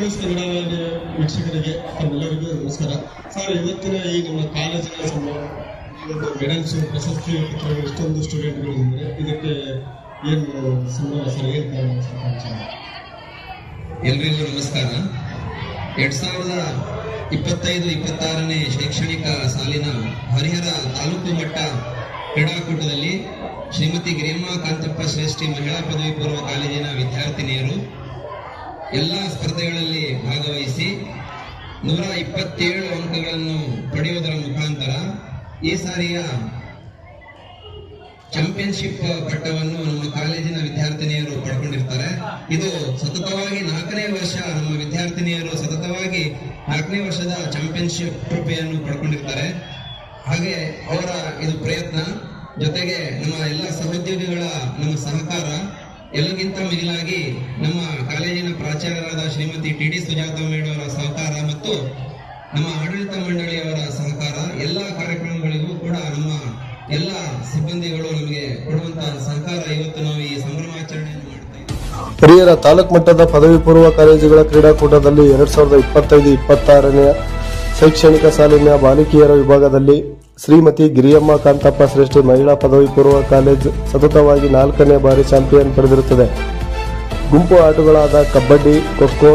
News Kannada ವೀಕ್ಷಕರಿಗೆ ಎಲ್ಲರಿಗೂ ನಮಸ್ಕಾರ ಸರ್. ಇವತ್ತಿನ ಈ ನಮ್ಮ ಕಾಲೇಜಿನ ಮೆಡಲ್ಸ್ ಪ್ರಶಸ್ತಿ ಇಷ್ಟೊಂದು ಸ್ಟೂಡೆಂಟ್ಗಳು ಇದ್ದಾರೆ, ಇದಕ್ಕೆ ಏನು ಸಂಭ್ರಮ ಸರ್? ಏನು ಕಾರಣ? ಎಲ್ರಿಗೂ ನಮಸ್ಕಾರ. 2025-26ನೇ ಶೈಕ್ಷಣಿಕ ಸಾಲಿನ ಹರಿಹರ ತಾಲೂಕು ಮಟ್ಟ ಕ್ರೀಡಾಕೂಟದಲ್ಲಿ ಶ್ರೀಮತಿ ಗಿರಿಯಮ್ಮ ಕಾಂತಪ್ಪ ಶ್ರೇಷ್ಠಿ ಮಹಿಳಾ ಪದವಿ ಪೂರ್ವ ಕಾಲೇಜಿನ ವಿದ್ಯಾರ್ಥಿನಿಯರು ಎಲ್ಲ ಸ್ಪರ್ಧೆಗಳಲ್ಲಿ ಭಾಗವಹಿಸಿ 127 ಅಂಕಗಳನ್ನು ಪಡೆಯುವುದರ ಮುಖಾಂತರ ಈ ಸಾರಿಯ ಚಾಂಪಿಯನ್ಶಿಪ್ ಪಟ್ಟವನ್ನು ನಮ್ಮ ಕಾಲೇಜಿನ ವಿದ್ಯಾರ್ಥಿನಿಯರು ಪಡ್ಕೊಂಡಿರ್ತಾರೆ. ಇದು ಸತತವಾಗಿ 4ನೇ ವರ್ಷ ನಮ್ಮ ವಿದ್ಯಾರ್ಥಿನಿಯರು ಸತತವಾಗಿ 4ನೇ ವರ್ಷದ ಚಾಂಪಿಯನ್ಶಿಪ್ ಟ್ರೋಫಿಯನ್ನು ಪಡ್ಕೊಂಡಿರ್ತಾರೆ. ಹಾಗೆ ಅವರ ಇದು ಪ್ರಯತ್ನ ಜೊತೆಗೆ ನಮ್ಮ ಎಲ್ಲ ಸಹೋದ್ಯೋಗಿಗಳ ನಮ್ಮ ಸಹಕಾರ, ಎಲ್ಲಕ್ಕಿಂತ ಮಿಗಿಲಾಗಿ ನಮ್ಮ ಕಾಲೇಜಿನ ಪ್ರಾಚಾರ್ಯರಾದ ಶ್ರೀಮತಿ ಟಿ.ಡಿ. ಸುಜಾತ ಮೇಡಮ್ ಅವರ ಸಹಕಾರ ಮತ್ತು ನಮ್ಮ ಆಡಳಿತ ಮಂಡಳಿಯವರ ಸಹಕಾರ, ಎಲ್ಲ ಕಾರ್ಯಕ್ರಮಗಳಿಗೂ ಕೂಡ ನಮ್ಮ ಎಲ್ಲ ಸಿಬ್ಬಂದಿಗಳು ನಮಗೆ ಕೊಡುವಂತಹ ಸಹಕಾರ ಇವತ್ತು ನಾವು ಈ ಸಂಭ್ರಮಾಚರಣೆಯನ್ನು ಮಾಡ್ತಾ ಇದ್ದೀವಿ. ಹಿರಿಯರ ತಾಲೂಕು ಮಟ್ಟದ ಪದವಿ ಪೂರ್ವ ಕಾಲೇಜುಗಳ ಕ್ರೀಡಾಕೂಟದಲ್ಲಿ 2025-26ನೇ ಶೈಕ್ಷಣಿಕ ಸಾಲಿನ ಬಾಲಕಿಯರ ವಿಭಾಗದಲ್ಲಿ ಶ್ರೀಮತಿ ಗಿರಿಯಮ್ಮ ಕಾಂತಪ್ಪ ಶ್ರೇಷ್ಠಿ ಮಹಿಳಾ ಪದವಿ ಪೂರ್ವ ಕಾಲೇಜು ಸತತವಾಗಿ 4ನೇ ಬಾರಿ ಚಾಂಪಿಯನ್ ಪಡೆದಿರುತ್ತದೆ. ಗುಂಪು ಆಟಗಳಾದ kabaddi, kho kho,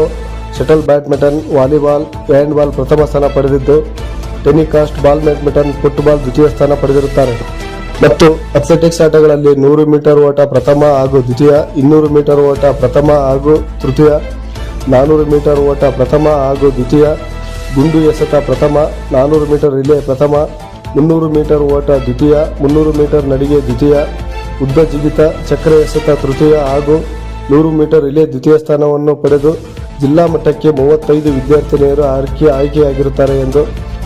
shuttle badminton, volleyball, handball ಪ್ರಥಮ ಸ್ಥಾನ ಪಡೆದಿದ್ದು, ಟೆನಿಕಾಸ್ಟ್, ಬಾಲ್ ಬ್ಯಾಡ್ಮಿಂಟನ್, ಫುಟ್ಬಾಲ್ ದ್ವಿತೀಯ ಸ್ಥಾನ ಪಡೆದಿರುತ್ತಾರೆ. ಮತ್ತು ಅಥ್ಲೆಟಿಕ್ಸ್ ಆಟಗಳಲ್ಲಿ 100 ಮೀಟರ್ ಓಟ ಪ್ರಥಮ ಹಾಗೂ ದ್ವಿತೀಯ, 200 ಮೀಟರ್ ಓಟ ಪ್ರಥಮ ಹಾಗೂ ತೃತೀಯ, 400 ಮೀಟರ್ ಓಟ ಪ್ರಥಮ ಹಾಗೂ ದ್ವಿತೀಯ, ಗುಂಡು ಎಸೆತ ಪ್ರಥಮ, 400 ಮೀಟರ್ ರಿಲೇ ಪ್ರಥಮ, 300 ಮೀಟರ್ ಓಟ ದ್ವಿತೀಯ, 300 ಮೀಟರ್ ನಡಿಗೆ ದ್ವಿತೀಯ, ಉದ್ದ ಜಿಗಿತ, ಚಕ್ರ ಎಸೆತ ತೃತೀಯ ಹಾಗೂ 100 ಮೀಟರ್ ರಿಲೇ ದ್ವಿತೀಯ ಸ್ಥಾನವನ್ನು ಪಡೆದು ಜಿಲ್ಲಾ ಮಟ್ಟಕ್ಕೆ 35 ವಿದ್ಯಾರ್ಥಿನಿಯರು ಆಯ್ಕೆಯಾಗಿರುತ್ತಾರೆ ಎಂದು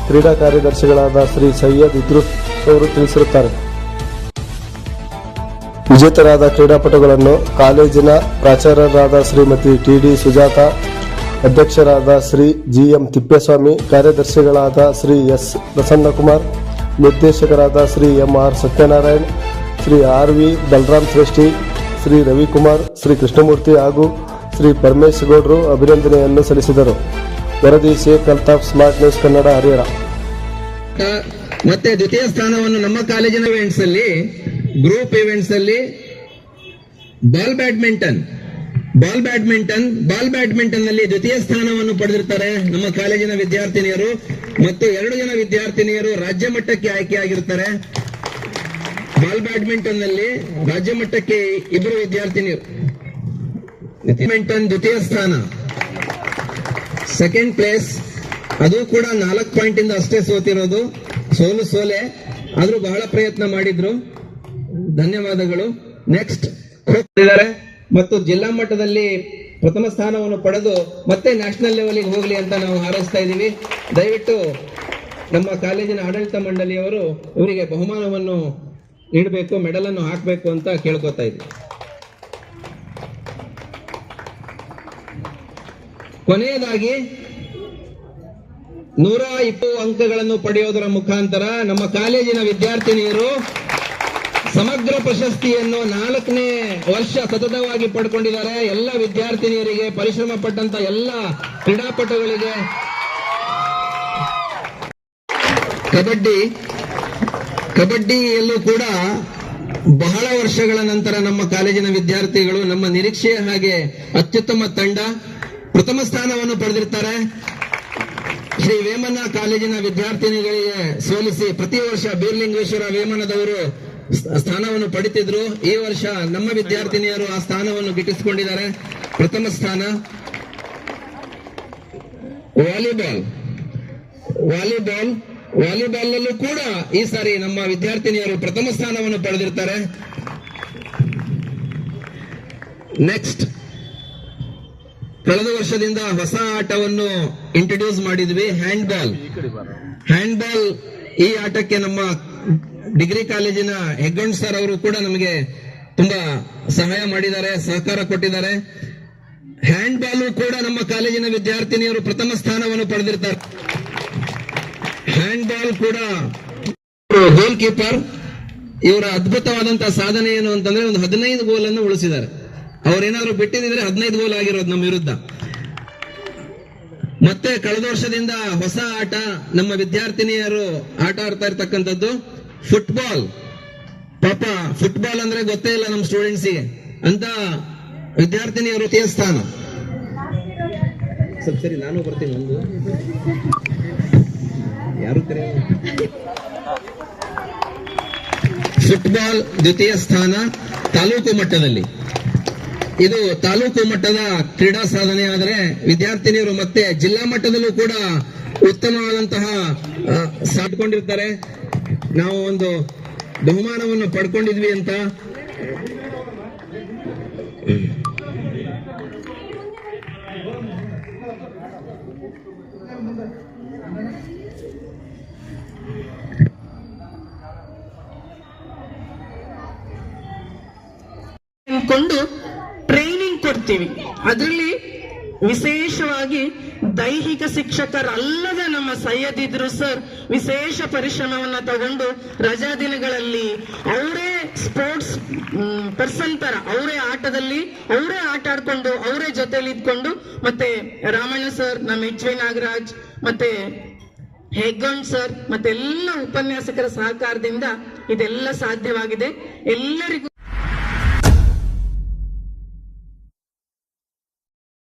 ಕ್ರೀಡಾ ಕಾರ್ಯದರ್ಶಿಗಳಾದ ಶ್ರೀ ಸೈಯದ್ ಇದ್ರೂಸ್ ಅವರು ತಿಳಿಸಿರುತ್ತಾರೆ. ವಿಜೇತರಾದ ಕ್ರೀಡಾಪಟುಗಳನ್ನು ಕಾಲೇಜಿನ ಪ್ರಾಚಾರ್ಯರಾದ ಶ್ರೀಮತಿ ಟಿ.ಡಿ. ಸುಜಾತ, ಅಧ್ಯಕ್ಷರಾದ ಶ್ರೀ ಜಿ.ಎಂ. ತಿಪ್ಪೇಸ್ವಾಮಿ, ಕಾರ್ಯದರ್ಶಿಗಳಾದ ಶ್ರೀ ಎಸ್. ಪ್ರಸನ್ನಕುಮಾರ್, ನಿರ್ದೇಶಕರಾದ ಶ್ರೀ ಎಂ.ಆರ್. ಸತ್ಯನಾರಾಯಣ್, ಶ್ರೀ ಆರ್.ವಿ. ಬಲರಾಮ್ ಶ್ರೇಷ್ಠಿ, ಶ್ರೀ ರವಿಕುಮಾರ್, ಶ್ರೀ ಕೃಷ್ಣಮೂರ್ತಿ ಹಾಗೂ ಶ್ರೀ ಪರಮೇಶ್ ಗೌಡ್ರು ಅಭಿನಂದನೆಯನ್ನು ಸಲ್ಲಿಸಿದರು. ವರದಿ ಶೇಖ್ ಅಲ್ತಾಫ್, ಸ್ಮಾರ್ಟ್ ನ್ಯೂಸ್ ಕನ್ನಡ, ಹರಿಹರ. ಮತ್ತೆ ದ್ವಿತೀಯ ಸ್ಥಾನವನ್ನು ನಮ್ಮ ಕಾಲೇಜಿನ ಇವೆಂಟ್ಸ್ ಅಲ್ಲಿ, ಗ್ರೂಪ್ ಇವೆಂಟ್ಸ್ ಅಲ್ಲಿ ಬಾಲ್ ಬ್ಯಾಡ್ಮಿಂಟನ್ ನಲ್ಲಿ ದ್ವಿತೀಯ ಸ್ಥಾನವನ್ನು ಪಡೆದಿರ್ತಾರೆ ನಮ್ಮ ಕಾಲೇಜಿನ ವಿದ್ಯಾರ್ಥಿನಿಯರು. ಮತ್ತು 2 ಜನ ವಿದ್ಯಾರ್ಥಿನಿಯರು ರಾಜ್ಯ ಮಟ್ಟಕ್ಕೆ ಆಯ್ಕೆಯಾಗಿರ್ತಾರೆ. ಬಾಲ್ ಬ್ಯಾಡ್ಮಿಂಟನ್ ನಲ್ಲಿ ರಾಜ್ಯ ಮಟ್ಟಕ್ಕೆ 2 ವಿದ್ಯಾರ್ಥಿನಿಯರು. ಬ್ಯಾಡ್ಮಿಂಟನ್ ದ್ವಿತೀಯ ಸ್ಥಾನ, ಸೆಕೆಂಡ್ ಪ್ಲೇಸ್. ಅದು ಕೂಡ 4 ಪಾಯಿಂಟ್ ಇಂದ ಅಷ್ಟೇ ಸೋತಿರೋದು, ಸೋಲೆ ಆದ್ರೂ ಬಹಳ ಪ್ರಯತ್ನ ಮಾಡಿದ್ರು. ಧನ್ಯವಾದಗಳು. ನೆಕ್ಸ್ಟ್ ಇದ್ದಾರೆ ಮತ್ತು ಜಿಲ್ಲಾ ಮಟ್ಟದಲ್ಲಿ ಪ್ರಥಮ ಸ್ಥಾನವನ್ನು ಪಡೆದು ಮತ್ತೆ ನ್ಯಾಷನಲ್ ಲೆವೆಲ್ಗೆ ಹೋಗಲಿ ಅಂತ ನಾವು ಹಾರೈಸ್ತಾ ಇದ್ದೀವಿ. ದಯವಿಟ್ಟು ನಮ್ಮ ಕಾಲೇಜಿನ ಆಡಳಿತ ಮಂಡಳಿಯವರು ಇವರಿಗೆ ಬಹುಮಾನವನ್ನು ನೀಡಬೇಕು, ಮೆಡಲ್ ಅನ್ನು ಹಾಕಬೇಕು ಅಂತ ಕೇಳ್ಕೊತಾ ಇದ್ದೀವಿ. ಕೊನೆಯದಾಗಿ 120 ಅಂಕಗಳನ್ನು ಪಡೆಯುವುದರ ಮುಖಾಂತರ ನಮ್ಮ ಕಾಲೇಜಿನ ವಿದ್ಯಾರ್ಥಿನಿಯರು ಸಮಗ್ರ ಪ್ರಶಸ್ತಿಯನ್ನು 4ನೇ ವರ್ಷ ಸತತವಾಗಿ ಪಡ್ಕೊಂಡಿದ್ದಾರೆ. ಎಲ್ಲ ವಿದ್ಯಾರ್ಥಿನಿಯರಿಗೆ, ಪರಿಶ್ರಮ ಪಟ್ಟಂತ ಎಲ್ಲ ಕ್ರೀಡಾಪಟುಗಳಿಗೆ. ಕಬಡ್ಡಿಯಲ್ಲೂ ಕೂಡ ಬಹಳ ವರ್ಷಗಳ ನಂತರ ನಮ್ಮ ಕಾಲೇಜಿನ ವಿದ್ಯಾರ್ಥಿಗಳು ನಮ್ಮ ನಿರೀಕ್ಷೆಯ ಹಾಗೆ ಅತ್ಯುತ್ತಮ ತಂಡ ಪ್ರಥಮ ಸ್ಥಾನವನ್ನು ಪಡೆದಿರ್ತಾರೆ. ಶ್ರೀ ವೇಮನ ಕಾಲೇಜಿನ ವಿದ್ಯಾರ್ಥಿನಿಗಳಿಗೆ ಸೋಲಿಸಿ ಪ್ರತಿ ವರ್ಷ ಬೀರ್ಲಿಂಗೇಶ್ವರ ವೇಮನದವರು ಸ್ಥಾನವನ್ನು ಪಡೆದಿದ್ರು. ಈ ವರ್ಷ ನಮ್ಮ ವಿದ್ಯಾರ್ಥಿನಿಯರು ಆ ಸ್ಥಾನವನ್ನು ಗಿಟ್ಟಿಸಿಕೊಂಡಿದ್ದಾರೆ, ಪ್ರಥಮ ಸ್ಥಾನ. ವಾಲಿಬಾಲ್ ಕೂಡ ಈ ಸಾರಿ ನಮ್ಮ ವಿದ್ಯಾರ್ಥಿನಿಯರು ಪ್ರಥಮ ಸ್ಥಾನವನ್ನು ಪಡೆದಿರ್ತಾರೆ. ನೆಕ್ಸ್ಟ್, ಕಳೆದ ವರ್ಷದಿಂದ ಹೊಸ ಆಟವನ್ನು ಇಂಟ್ರೊಡ್ಯೂಸ್ ಮಾಡಿದ್ವಿ, ಹ್ಯಾಂಡ್ಬಾಲ್. ಈ ಆಟಕ್ಕೆ ನಮ್ಮ ಡಿಗ್ರಿ ಕಾಲೇಜಿನ ಹೆಗ್ಗಣ್ ಸರ್ ಅವರು ಕೂಡ ನಮಗೆ ತುಂಬಾ ಸಹಾಯ ಮಾಡಿದ್ದಾರೆ, ಸಹಕಾರ ಕೊಟ್ಟಿದ್ದಾರೆ. ಹ್ಯಾಂಡ್ಬಾಲ್ ಕೂಡ ನಮ್ಮ ಕಾಲೇಜಿನ ವಿದ್ಯಾರ್ಥಿನಿಯರು ಪ್ರಥಮ ಸ್ಥಾನವನ್ನು ಪಡೆದಿರ್ತಾರೆ. ಹ್ಯಾಂಡ್ಬಾಲ್ ಕೂಡ ಗೋಲ್ ಕೀಪರ್. ಇವರ ಅದ್ಭುತವಾದಂತಹ ಸಾಧನೆ ಏನು ಅಂತಂದ್ರೆ ಒಂದು 15 ಗೋಲ್ ಅನ್ನು ಉಳಿಸಿದ್ದಾರೆ. ಅವ್ರೇನಾದ್ರು ಬಿಟ್ಟಿದ್ರೆ 15 ಗೋಲ್ ಆಗಿರೋದು ನಮ್ಮ ವಿರುದ್ಧ. ಮತ್ತೆ ಕಳೆದ ವರ್ಷದಿಂದ ಹೊಸ ಆಟ ನಮ್ಮ ವಿದ್ಯಾರ್ಥಿನಿಯರು ಆಟ ಆಡ್ತಾ ಇರ್ತಕ್ಕಂಥದ್ದು ಫುಟ್ಬಾಲ್. ಪಾಪ ಫುಟ್ಬಾಲ್ ಅಂದ್ರೆ ಗೊತ್ತೇ ಇಲ್ಲ ನಮ್ಮ ಸ್ಟೂಡೆಂಟ್ಸಿಗೆ ಅಂತ ವಿದ್ಯಾರ್ಥಿನಿಯರು ತೃತೀಯ ಸ್ಥಾನ. ಸ್ವಲ್ಪ ಸರಿ ನಾನು ಬರ್ತೀನಿ, ಒಂದು ಯಾರು ಫುಟ್ಬಾಲ್ ದ್ವಿತೀಯ ಸ್ಥಾನ ತಾಲೂಕು ಮಟ್ಟದಲ್ಲಿ. ಇದು ತಾಲೂಕು ಮಟ್ಟದ ಕ್ರೀಡಾ ಸಾಧನೆ ಆದರೆ ವಿದ್ಯಾರ್ಥಿನಿಯರು ಮತ್ತೆ ಜಿಲ್ಲಾ ಮಟ್ಟದಲ್ಲೂ ಕೂಡ ಉತ್ತಮವಾದಂತಹ ಸಾಧಿಕೊಂಡಿರ್ತಾರೆ. ನಾವು ಒಂದು ಬಹುಮಾನವನ್ನು ಪಡ್ಕೊಂಡಿದ್ವಿ ಅಂತ. ಕೊಂಡು ಟ್ರೈನಿಂಗ್ ಕೊಡ್ತೀವಿ. ಅದರಲ್ಲಿ ವಿಶೇಷವಾಗಿ ದೈಹಿಕ ಶಿಕ್ಷಕರಲ್ಲದ ನಮ್ಮ ಸೈಯದಿದ್ರು ಸರ್ ವಿಶೇಷ ಪರಿಶ್ರಮವನ್ನ ತಗೊಂಡು ರಜಾ ದಿನಗಳಲ್ಲಿ ಅವರೇ ಸ್ಪೋರ್ಟ್ಸ್ ಪರ್ಸನ್ ತರ ಅವರೇ ಆಟದಲ್ಲಿ ಅವರೇ ಆಟ ಆಡ್ಕೊಂಡು ಅವರೇ ಜೊತೆಲಿ ಇದ್ಕೊಂಡು, ಮತ್ತೆ ರಾಮಣ್ಣ ಸರ್, ನಮ್ಮ ಎಚ್.ವಿ. ನಾಗರಾಜ್, ಮತ್ತೆ ಹೆಗ್ಗೊಂಡ್ ಸರ್, ಮತ್ತೆ ಎಲ್ಲ ಉಪನ್ಯಾಸಕರ ಸಹಕಾರದಿಂದ ಇದೆಲ್ಲ ಸಾಧ್ಯವಾಗಿದೆ. ಎಲ್ಲರಿಗೂ